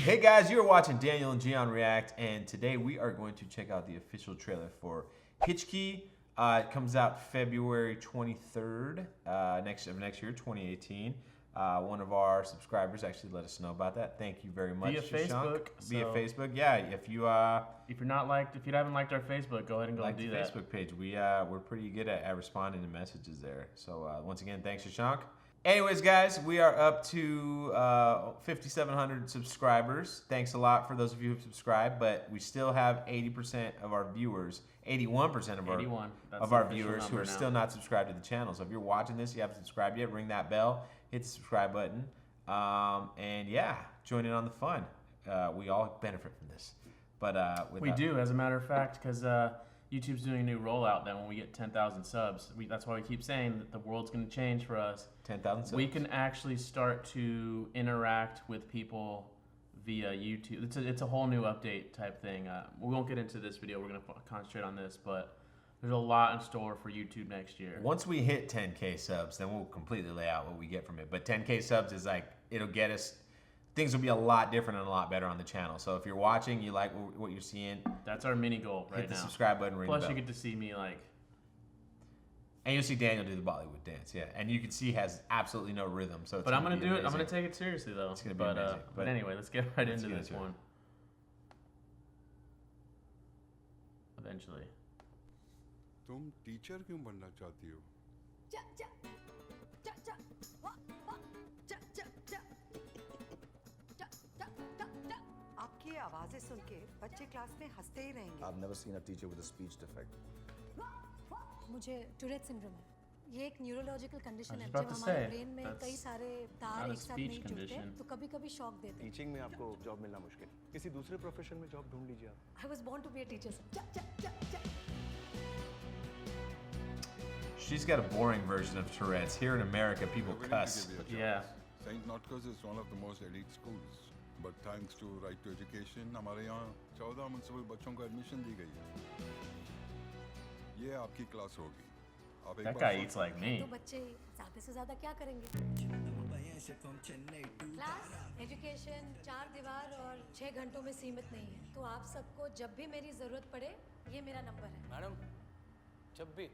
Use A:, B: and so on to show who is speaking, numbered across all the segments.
A: Hey guys, you are watching Daniel and Gian react, and today we are going to check out the official trailer for Hichki. It comes out February 23rd next year, 2018. One of our subscribers actually let us know about that. Thank you very much,
B: via Facebook.
A: Via Facebook, yeah. If you
B: haven't liked our Facebook, go ahead and go do that.
A: Facebook page. We're pretty good at responding to messages there. So once again, thanks, Shashank. Anyways, guys, we are up to 5,700 subscribers. Thanks a lot for those of you who subscribed, but we still have 80% of our viewers, 81% of our viewers who are still not subscribed to the channel. So if you're watching this, you haven't subscribed yet, ring that bell, hit the subscribe button, and yeah, join in on the fun. We all benefit from this. But
B: we do, as a matter of fact, because YouTube's doing a new rollout that when we get 10,000 subs, that's why we keep saying that the world's going to change for us.
A: 10,000 subs.
B: We can actually start to interact with people via YouTube. It's a whole new update type thing. We won't get into this video. We're going to concentrate on this, but there's a lot in store for YouTube next year.
A: Once we hit 10K subs, then we'll completely lay out what we get from it. But 10K subs is like, it'll get us... Things will be a lot different and a lot better on the channel. So if you're watching, you like what you're seeing,
B: that's our mini goal right now.
A: Hit the subscribe button, ring the bell.
B: Plus, you get to see me
A: and you'll see Daniel do the Bollywood dance, yeah. And you can see he has absolutely no rhythm. So it's
B: but I'm gonna do it. I'm gonna take it seriously though.
A: It's gonna be amazing.
B: But anyway, let's get right into this one. Eventually.
C: तुम teacher क्यों बनना चाहती हो?
D: आपकी आवाजें सुन के बच्चे class में हंसते ही रहेंगे।
E: I've never seen a teacher with a speech defect.
F: मुझे टूरेट सिंड्रोम है। ये एक न्यूरोलॉजिकल कंडीशन है
B: जब
F: हमारे ब्रेन में कई सारे तार एक साथ नहीं जुड़ते तो कभी-कभी शॉक देते हैं।
E: टीचिंग में आपको जॉब मिलना मुश्किल। किसी दूसरे प्रोफेशन में जॉब ढूंढ लीजिए आप।
F: I was born to be a teacher.
A: She's got a boring version of Tourette's. Here in America, people cuss.
B: Yeah.
C: St. Notker's is one of the most elite schools, but thanks to Right to Education, हमारे यहाँ 14 municipal बच्चों को admission दी गई है। ये आपकी class होगी।
B: That guy eats like me.
F: तो बच्चे ज़्यादा से ज़्यादा क्या करेंगे? क्लास, एजुकेशन, 4 दीवार और 6 घंटों में सीमित नहीं है। तो आप सबको जब भी मेरी ज़रूरत पड़े, ये मेरा नंबर है।
G: मैडम, जब भी।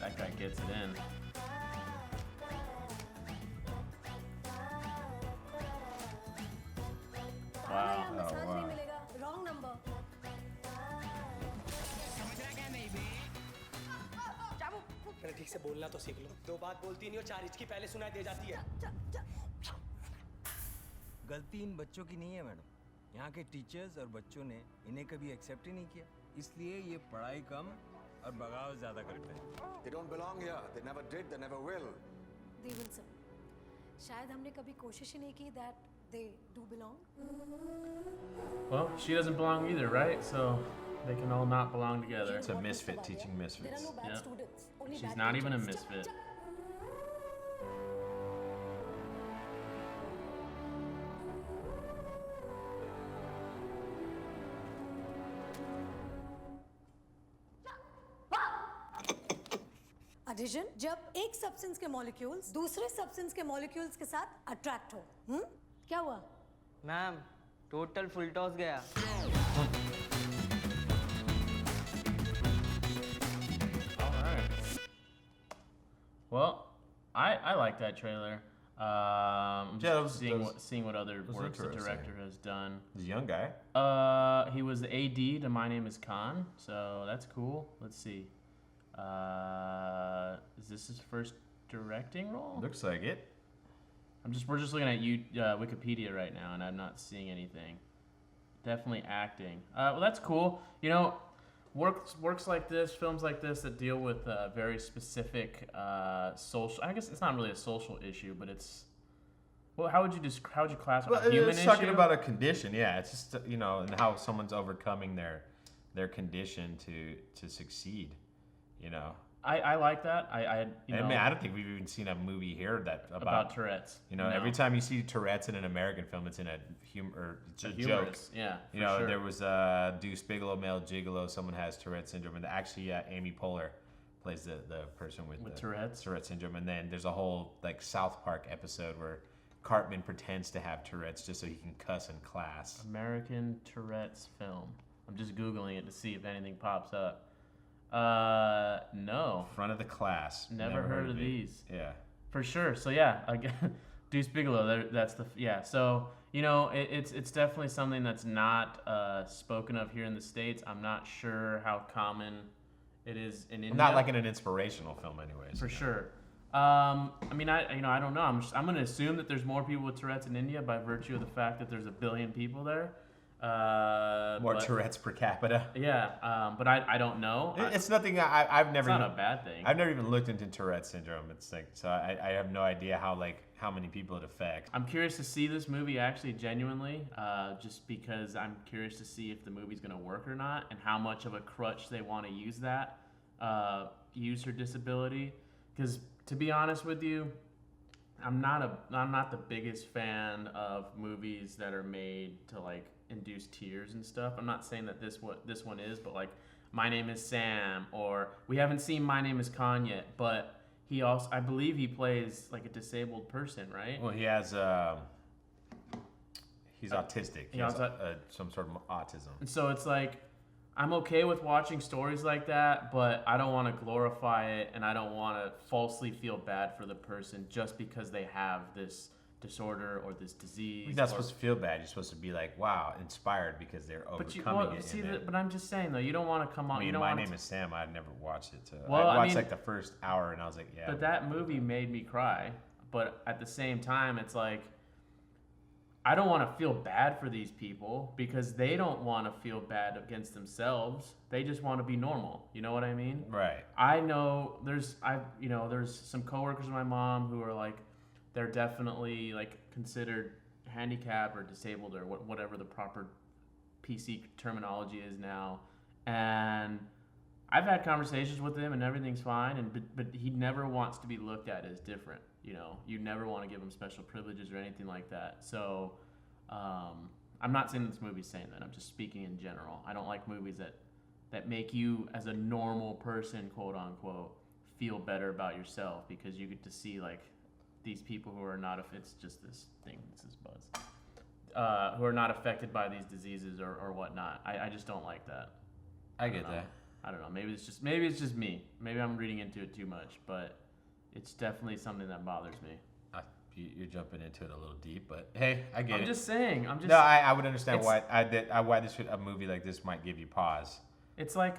B: That guy gets it in. Wow.
F: Massage नहीं मिलेगा, wrong number.
G: मैंने ठीक से बोलना तो सीख लो। 2 बात बोलती नहीं हो, 4 हिचकी पहले सुनाई दे जाती है।
H: गलती इन बच्चों की नहीं है मैडम। यहाँ के टीचर्स और बच्चों ने इन्हें कभी एक्सेप्ट ही नहीं किया, इसलिए ये पढ़ाई कम और बगावत ज्यादा करते हैं।
E: They don't belong here. They never did. They never will.
F: They will sir. शायद हमने कभी कोशिश ही नहीं की that they do belong.
B: Well, she doesn't belong either, right? So they can all not belong together.
A: It's a misfit teaching misfits.
F: There are no bad
B: Yep.
F: students. Only
B: She's
F: bad
B: not even a
F: teachers.
B: misfit.
F: Addition जब एक substance के molecules दूसरे substance के molecules के साथ attract हो। क्या हुआ?
G: मैम, टोटल फुल टॉस गया।
B: Alright. Well, I like that trailer. I'm just seeing what other works the director has done.
A: He's a young guy.
B: He was the AD to My Name is Khan, so that's cool. Let's see. Is this his first directing role?
A: Looks like it.
B: We're just looking at Wikipedia right now, and I'm not seeing anything. Definitely acting. Well, that's cool. You know, works like this, films like this that deal with very specific social. I guess it's not really a social issue, but it's. Well, how would you classify a human issue?
A: It's talking about a condition. Yeah, it's just and how someone's overcoming their condition to succeed.
B: I like that. I
A: mean, I don't think we've even seen a movie here about
B: Tourette's.
A: No. Every time you see Tourette's in an American film, it's in a humor, it's a joke.
B: Yeah,
A: There was Deuce Bigelow, Male Gigolo. Someone has Tourette's syndrome, and actually, Amy Poehler plays the person with the
B: Tourette's
A: syndrome, and then there's a whole like South Park episode where Cartman pretends to have Tourette's just so he can cuss in class.
B: American Tourette's film. I'm just Googling it to see if anything pops up. No.
A: Front of the class.
B: Never heard of these.
A: Yeah.
B: For sure. So yeah, again, Deuce Bigelow. That's the yeah. So you know, it's definitely something that's not spoken of here in the States. I'm not sure how common it is in India.
A: Not like in an inspirational film, anyways.
B: For sure. I mean, I don't know. I'm going to assume that there's more people with Tourette's in India by virtue of the fact that there's 1 billion people there.
A: More Tourette's per capita.
B: Yeah, but I don't know.
A: It's nothing. I've never.
B: It's not a bad thing.
A: I've never even looked into Tourette's syndrome. It's like so. I have no idea how many people it affects.
B: I'm curious to see this movie actually genuinely, just because I'm curious to see if the movie's going to work or not, and how much of a crutch they want to use that, use her disability. Because to be honest with you, I'm not the biggest fan of movies that are made to like induce tears and stuff. I'm not saying that this one is, but like My Name is Sam, or we haven't seen My Name is Khan yet, but he also, I believe he plays like a disabled person, right?
A: Well, he has he's autistic. He has some sort of autism.
B: And so it's like, I'm okay with watching stories like that, but I don't want to glorify it, and I don't want to falsely feel bad for the person just because they have this disorder or this disease.
A: You're not supposed to feel bad. You're supposed to be like, wow, inspired because they're overcoming it.
B: But I'm just saying though, you don't want to come on.
A: I mean,
B: you don't
A: My
B: want
A: Name is Sam. I'd never watched it.
B: Well,
A: I watched like the first hour, and I was like, yeah.
B: But that movie made me cry. But at the same time, it's like, I don't want to feel bad for these people because they don't want to feel bad against themselves. They just want to be normal. You know what I mean?
A: Right.
B: I know there's some coworkers of my mom who are like, they're definitely like considered handicapped or disabled or whatever the proper PC terminology is now. And I've had conversations with him and everything's fine, but he never wants to be looked at as different. You know, you never want to give him special privileges or anything like that. So I'm not saying this movie's saying that. I'm just speaking in general. I don't like movies that make you as a normal person, quote unquote, feel better about yourself because you get to see like these people who are not, it's just this thing, this is buzz, who are not affected by these diseases or whatnot. I just don't like that.
A: I get that.
B: I don't know. Maybe it's just me. Maybe I'm reading into it too much, but it's definitely something that bothers me.
A: You're jumping into it a little deep, but hey, I get it.
B: I'm just saying.
A: No, I would understand why a movie like this might give you pause.
B: It's like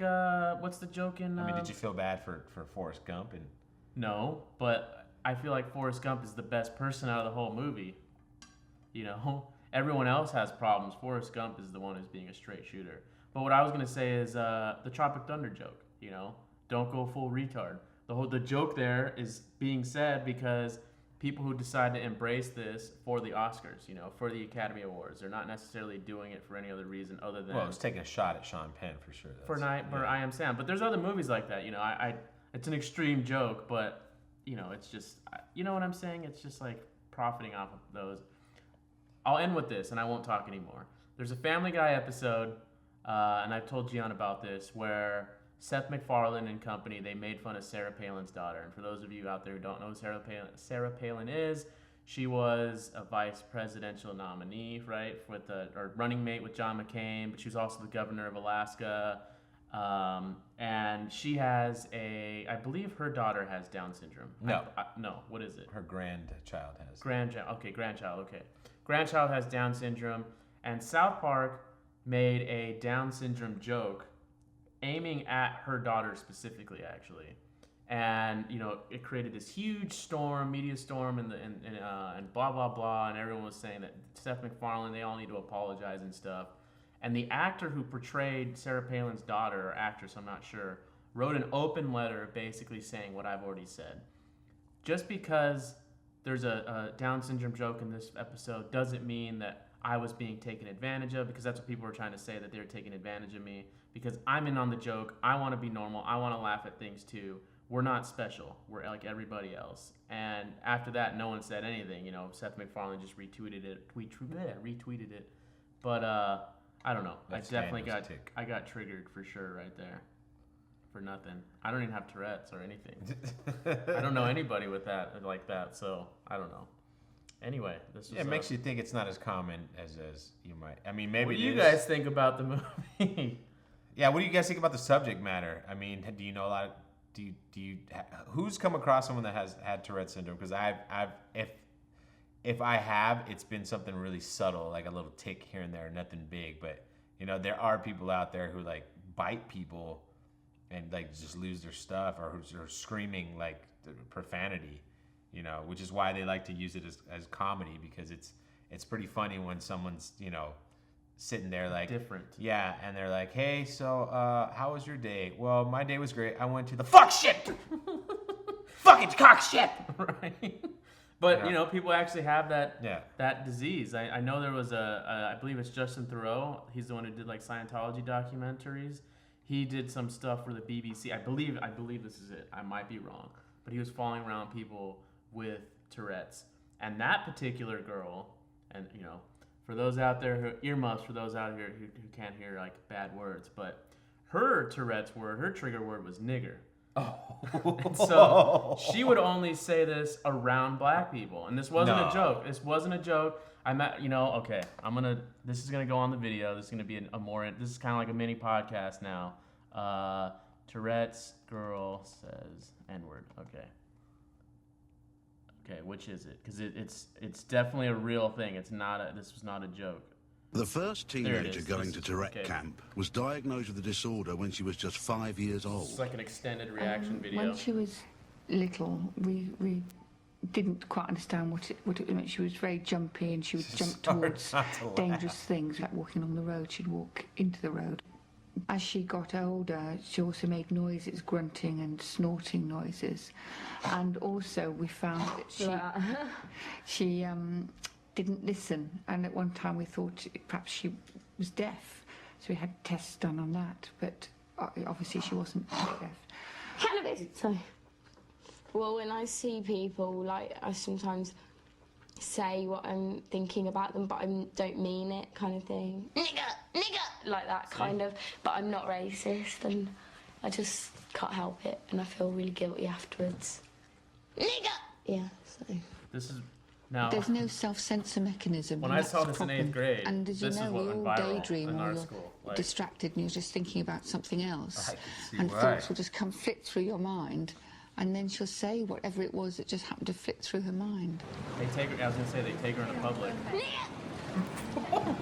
B: what's the joke in?
A: I mean, did you feel bad for Forrest Gump? And
B: no, but I feel like Forrest Gump is the best person out of the whole movie. You know, everyone else has problems. Forrest Gump is the one who's being a straight shooter. But what I was gonna say is the Tropic Thunder joke. You know, don't go full retard. The joke there is being said because people who decide to embrace this for the Oscars, you know, for the Academy Awards, they're not necessarily doing it for any other reason other than.
A: Well, it's taking a shot at Sean Penn for sure.
B: For I Am Sam, but there's other movies like that. You know, it's an extreme joke, but you know, it's just, you know what I'm saying? It's just like profiting off of those. I'll end with this, and I won't talk anymore. There's a Family Guy episode, and I've told Gian about this, where Seth MacFarlane and company, they made fun of Sarah Palin's daughter. And for those of you out there who don't know who Sarah Palin is, she was a vice presidential nominee, right, or running mate with John McCain, but she was also the governor of Alaska. And she has I believe her daughter has Down syndrome.
A: No.
B: No, what is it?
A: Her grandchild has.
B: Grandchild, okay. Grandchild has Down syndrome. And South Park made a Down syndrome joke aiming at her daughter specifically, actually. And, you know, it created this huge media storm, and blah, blah, blah. And everyone was saying that Seth MacFarlane, they all need to apologize and stuff. And the actor who portrayed Sarah Palin's daughter, or actress, I'm not sure, wrote an open letter basically saying what I've already said. Just because there's a Down syndrome joke in this episode doesn't mean that I was being taken advantage of, because that's what people were trying to say, that they were taking advantage of me. Because I'm in on the joke. I want to be normal. I want to laugh at things too. We're not special. We're like everybody else. And after that, no one said anything. You know, Seth MacFarlane just retweeted it. But I don't know. I got triggered for sure right there. for nothing. I don't even have Tourette's or anything. I don't know anybody with that like that, so I don't know. Anyway, this was.
A: Yeah, it makes you think it's not as common as you might. I mean, maybe.
B: What do
A: it
B: you
A: is.
B: guys think about the movie?
A: Yeah, what do you guys think about the subject matter? I mean, do you know a lot? Who's come across someone that has had Tourette syndrome? Because if I have, it's been something really subtle, like a little tick here and there, nothing big. But there are people out there who like bite people and like just lose their stuff, or who's are screaming like profanity. Which is why they like to use it as comedy, because it's pretty funny when someone's sitting there like
B: different.
A: Yeah, and they're like, hey, so how was your day? Well, my day was great. I went to the fuck shit, fucking cock shit.
B: Right. But people actually have that
A: Yeah.
B: that disease. I know there was I believe it's Justin Theroux. He's the one who did like Scientology documentaries. He did some stuff for the BBC. I believe this is it. I might be wrong, but he was following around people with Tourette's, and that particular girl, and for those out there who earmuffs, for those out here who can't hear like bad words, but her Tourette's word, her trigger word was nigger.
A: Oh.
B: And so she would only say this around black people, and this wasn't
A: No.
B: a joke. This wasn't a joke. I'm at, okay, this is gonna go on the video. This is gonna be this is kind of like a mini podcast now. Tourette's girl says N-word. Okay, which is it? Because it's definitely a real thing. This was not a joke.
I: The first
B: There it
I: teenager
B: is.
I: going
B: This
I: to
B: is-
I: Tourette
B: okay.
I: camp was diagnosed with the disorder when she was just 5 years
B: It's
I: old.
B: like an extended reaction video.
J: When she was little, we didn't quite understand what it meant. She was very jumpy, and she would jump towards
A: not to laugh.
J: dangerous things, like walking on the road. She'd walk into the road. As she got older, she also made noises, grunting and snorting noises. And also we found that she didn't listen. And at one time we thought perhaps she was deaf. So we had tests done on that. But obviously she wasn't deaf.
K: Cannabis. So, well, when I see people, like, I sometimes say what I'm thinking about them, but I don't mean it, kind of thing. Nigger, like that kind of. But I'm not racist, and I just can't help it, and I feel really guilty afterwards. Nigger. Yeah. So.
B: This is now.
J: There's no self-censor mechanism.
B: When
J: and
B: I
J: that's
B: saw
J: the
B: this in
J: problem.
B: 8th grade,
J: And as you
B: this is
J: know,
B: what
J: we
B: went
J: all
B: viral
J: daydream,
B: in
J: or
B: our
J: you're
B: school. Like,
J: distracted and you're just thinking about something else.
A: I can see
J: And
A: why.
J: thoughts will just come flit through your mind, and then she'll say whatever it was that just happened to flit through her mind.
B: they take her. I was gonna say they take her into public.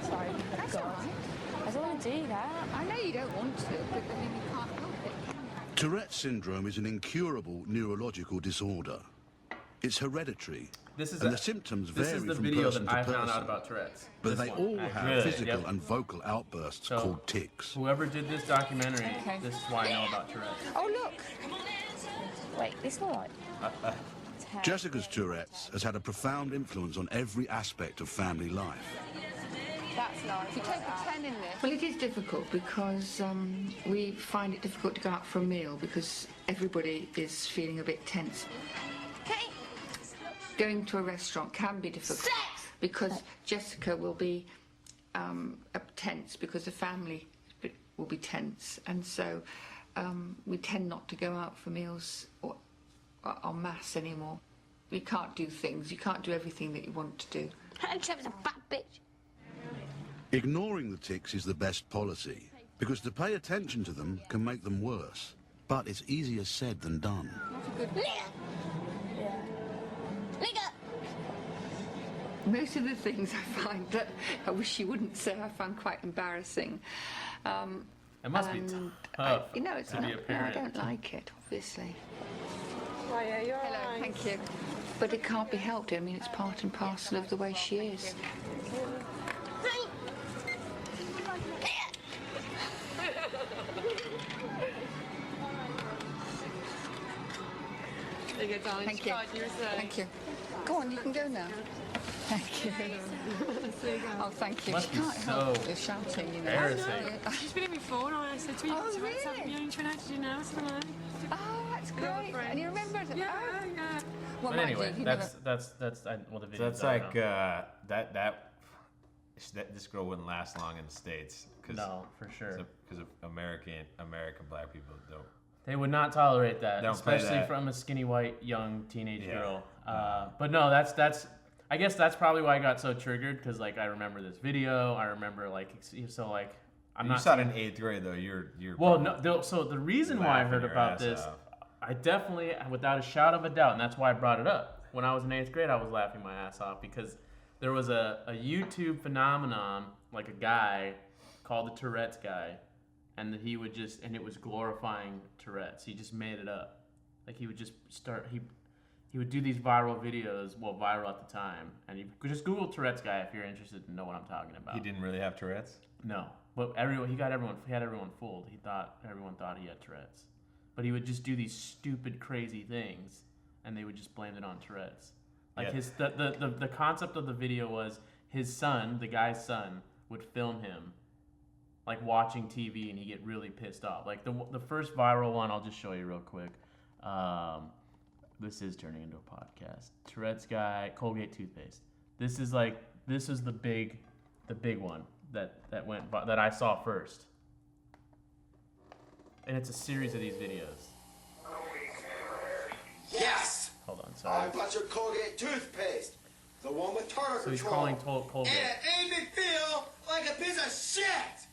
K: Sorry.
J: That's all right.
K: I don't want to do that.
J: I know you don't want to, but I mean, you can't help it, can you?
I: Tourette syndrome is an incurable neurological disorder. It's hereditary,
B: This is
I: and the symptoms
B: this
I: vary
B: is the
I: from
B: video
I: person
B: that
I: to
B: I
I: person.
B: found out about Tourette's.
I: But
B: This
I: they
B: one,
I: all
B: actually.
I: have
B: Really?
I: physical
B: Yep.
I: and vocal outbursts
B: So-
I: called tics.
B: Whoever did this documentary,
J: Okay.
B: this is why I know about Tourette's.
J: Oh, look.
K: Wait, it's all right.
I: Jessica's Tourette's has had a profound influence on every aspect of family life.
K: That's nice.
J: You take a 10 in this. Well, it is difficult because we find it difficult to go out for a meal because everybody is feeling a bit tense.
K: Okay.
J: Going to a restaurant can be difficult because Jessica will be tense because the family will be tense, and so we tend not to go out for meals or en masse anymore. You can't do things. You can't do everything that you want to do.
K: And Trevor's a fat bitch.
I: Ignoring the tics is the best policy, because to pay attention to them can make them worse. But it's easier said than done.
J: Most of the things I find that I wish you wouldn't say I find quite embarrassing.
B: It must be
J: and
B: tough
J: you know, it's
B: to
J: not,
B: be a
J: no, I
B: parent.
J: don't like it, obviously.
K: Oh, yeah, you're
J: Hello,
K: right.
J: thank you. But it can't be helped. I mean, it's part and parcel of the way she is. Thank you. Thank you. Go on, you can go now. Thank you. Oh, thank you.
B: Must
J: She
B: be
J: can't
B: so
J: help you're shouting, you know.
B: embarrassing.
L: She's been here before, and I said to her,
J: Oh,
L: "You
J: really?
L: you now, so
J: Oh, that's great. And you remember it?
L: yeah,
J: Oh.
L: yeah."
J: Well,
B: But
J: mind
B: anyway,
J: you,
B: that's well the video.
A: That's like this girl wouldn't last long in the States because
B: no, for sure.
A: because of American black people don't
B: They would not tolerate that,
A: Don't play
B: especially
A: that.
B: from a skinny white young teenage
A: Yeah.
B: girl. But no, that's. I guess that's probably why I got so triggered because like I remember this video. I remember like so like I'm
A: You
B: not.
A: saw it
B: saying-
A: in 8th grade though. You're
B: Well, no. So the reason why I
A: laughing
B: heard
A: your
B: about
A: ass
B: this,
A: off.
B: I definitely, without a shadow of a doubt, and that's why I brought it up. When I was in 8th grade, I was laughing my ass off because there was a YouTube phenomenon, like a guy called the Tourette's guy, and he would just, and it was glorifying Tourette's. He just made it up. Like he would just start, he would do these viral videos, well, viral at the time, and you could just Google Tourette's guy if you're interested to know what I'm talking about.
A: He didn't really have Tourette's?
B: No, but he had everyone fooled. Everyone thought he had Tourette's, but he would just do these stupid, crazy things, and they would just blame it on Tourette's. Like
A: Yeah.
B: the concept of the video was his son, the guy's son, would film him, like watching TV, and he'd get really pissed off. Like the first viral one, I'll just show you real quick. This is turning into a podcast. Tourette's guy, Colgate toothpaste. This is the big one that I saw first. And it's a series of these videos.
M: Yes!
B: Hold on, sorry.
M: I bought your Colgate toothpaste. The one with tartar
B: So he's
M: control.
B: calling Colgate.
M: And it made me feel like a piece of shit!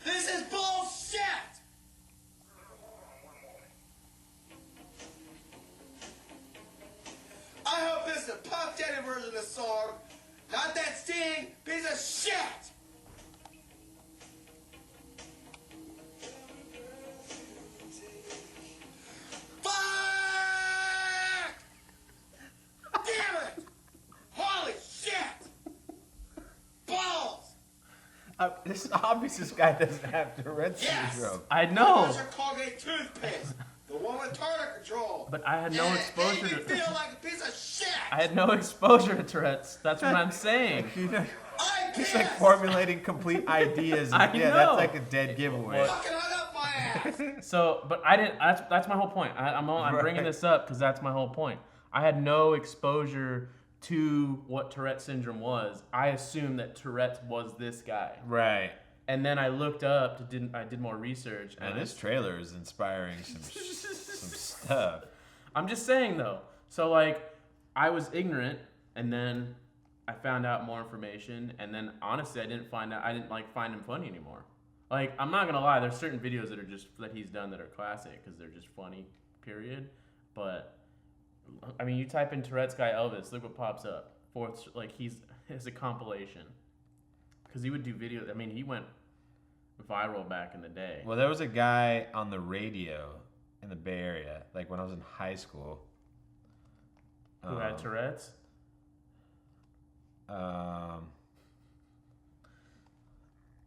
M: This is bullshit! I hope this is a Puff Daddy version of the song, not that Sting piece of shit! Fuck! Damn it! Holy shit! Balls!
A: It's obvious this guy doesn't have Tourette's
M: Yes!
A: syndrome.
B: I know.
M: Those are Colgate toothpaste. The one with tartar control.
B: But I had no
M: And
B: exposure
M: it made me
B: to.
M: feel like a piece of shit.
B: I had no exposure to Tourette's. That's what I'm saying.
A: Just like formulating complete ideas.
B: I
A: Yeah,
B: know.
A: that's like a dead giveaway.
M: Fucking hung up my ass.
B: So, but I didn't. That's my whole point. I'm bringing
A: Right.
B: this up because that's my whole point. I had no exposure to what Tourette's syndrome was. I assumed that Tourette's was this guy.
A: Right.
B: And then I looked up. I did more research.
A: And this trailer is inspiring some stuff.
B: I'm just saying though. So like, I was ignorant, and then I found out more information, and then honestly, I didn't find him funny anymore. Like, I'm not gonna lie, there's certain videos that he's done that are classic because they're just funny, period. But I mean, you type in Tourette's guy Elvis, look what pops up. It's a compilation because he would do videos. I mean, he went viral back in the day.
A: Well, there was a guy on the radio in the Bay Area, like when I was in high school.
B: Who had Tourette's?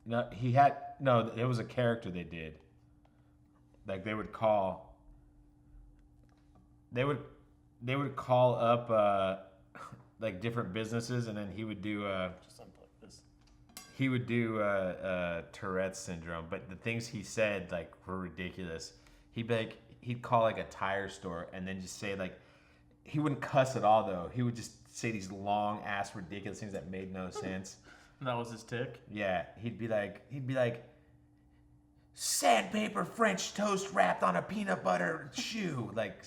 A: No, it was a character they did. Like they would call up like different businesses, and then he would do
B: Just unplug this.
A: Tourette's syndrome, but the things he said like were ridiculous. He'd call like a tire store and then just say like, he wouldn't cuss at all though. He would just say these long ass ridiculous things that made no sense.
B: That was his tick.
A: Yeah, he'd be like, sandpaper French toast wrapped on a peanut butter shoe, like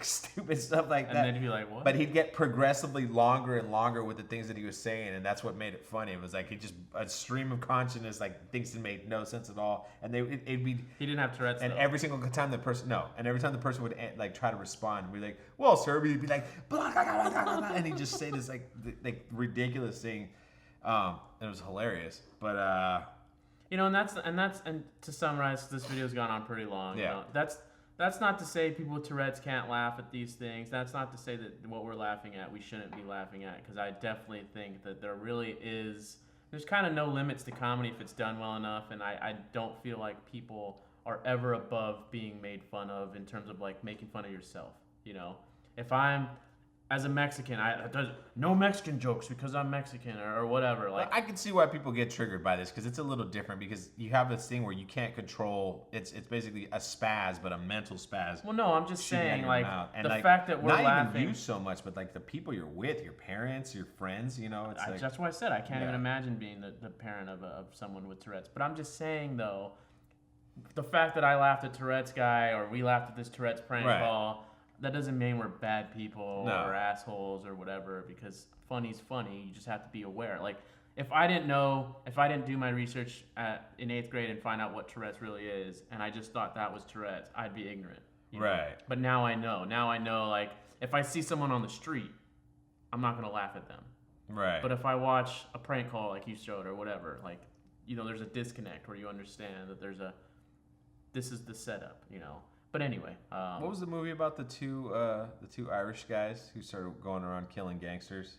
A: stupid stuff like that.
B: And then he'd be like, what?
A: But he'd get progressively longer and longer with the things that he was saying, and that's what made it funny. It was like a stream of consciousness, like things that made no sense at all, and it'd be.
B: He didn't have Tourette's.
A: And
B: though.
A: every single time the person would like try to respond, we'd be like, "Well, sir," he'd be like, blah, blah, blah, blah, blah, and he'd just say this like ridiculous thing. It was hilarious, but
B: and to summarize, this video's gone on pretty long.
A: Yeah.
B: You know, that's not to say people with Tourette's can't laugh at these things. That's not to say that what we're laughing at we shouldn't be laughing at, because I definitely think that there's kind of no limits to comedy if it's done well enough, and I don't feel like people are ever above being made fun of in terms of like making fun of yourself. You know, if I'm as a Mexican, no Mexican jokes because I'm Mexican or whatever. Like,
A: I can see why people get triggered by this, because it's a little different, because you have this thing where you can't control. It's basically a spaz, but a mental spaz.
B: Well, no, I'm just
A: shooting out
B: saying,
A: your
B: like,
A: mouth. And
B: the
A: like,
B: fact that we're
A: not
B: laughing.
A: even you so much, but like the people you're with, your parents, your friends. You know, it's like,
B: That's why I said I can't
A: Yeah.
B: even imagine being the parent of someone with Tourette's. But I'm just saying though, the fact that I laughed at Tourette's guy or we laughed at this Tourette's prank
A: Right.
B: call, that doesn't mean we're bad people
A: No.
B: or assholes or whatever, because funny's funny. You just have to be aware. Like, if I didn't do my research in 8th grade and find out what Tourette's really is, and I just thought that was Tourette's, I'd be ignorant. you know?
A: Right.
B: But now I know. Now I know, like, if I see someone on the street, I'm not going to laugh at them.
A: Right.
B: But if I watch a prank call like you showed or whatever, like, you know, there's a disconnect where you understand that this is the setup, you know. But anyway.
A: What was the movie about the two Irish guys who started going around killing gangsters?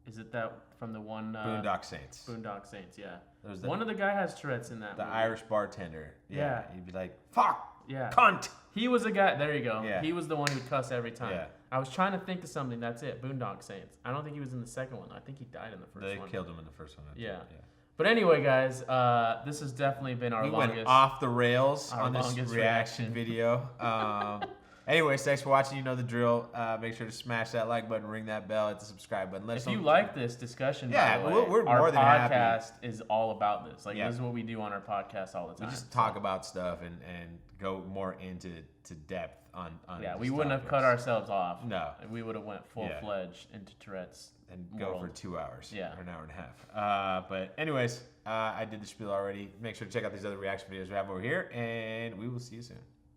B: Is it that from the one...
A: Boondock Saints.
B: Boondock Saints, yeah.
A: The,
B: one of the guy has Tourette's in that
A: the
B: movie.
A: Irish bartender.
B: Yeah.
A: He'd be like, fuck!
B: Yeah.
A: Cunt!
B: He was a guy... There you go.
A: Yeah.
B: He was the one who'd cuss every time.
A: Yeah.
B: I was trying to think of something. That's it. Boondock Saints. I don't think he was in the second one. I think he died in the first one.
A: They killed him in the first one.
B: Yeah. But anyway, guys, this has definitely been our longest...
A: We went off the rails on this
B: longest
A: reaction video. Anyways, thanks for watching. You know the drill. Make sure to smash that like button, ring that bell, hit the subscribe button. Let us
B: If you
A: know.
B: like this discussion,
A: Yeah,
B: by the way,
A: we're
B: our
A: more than happy.
B: podcast is all about this. Like,
A: Yeah.
B: this is what we do on our podcast all the time.
A: We just talk about stuff and go more into depth on
B: Yeah,
A: these
B: we wouldn't have
A: topics.
B: cut ourselves off.
A: No.
B: We would have went full-fledged into Tourette's
A: and
B: world.
A: go for 2 hours.
B: Yeah.
A: Or an hour and a half. But anyways, I did the spiel already. Make sure to check out these other reaction videos we have over here, and we will see you soon.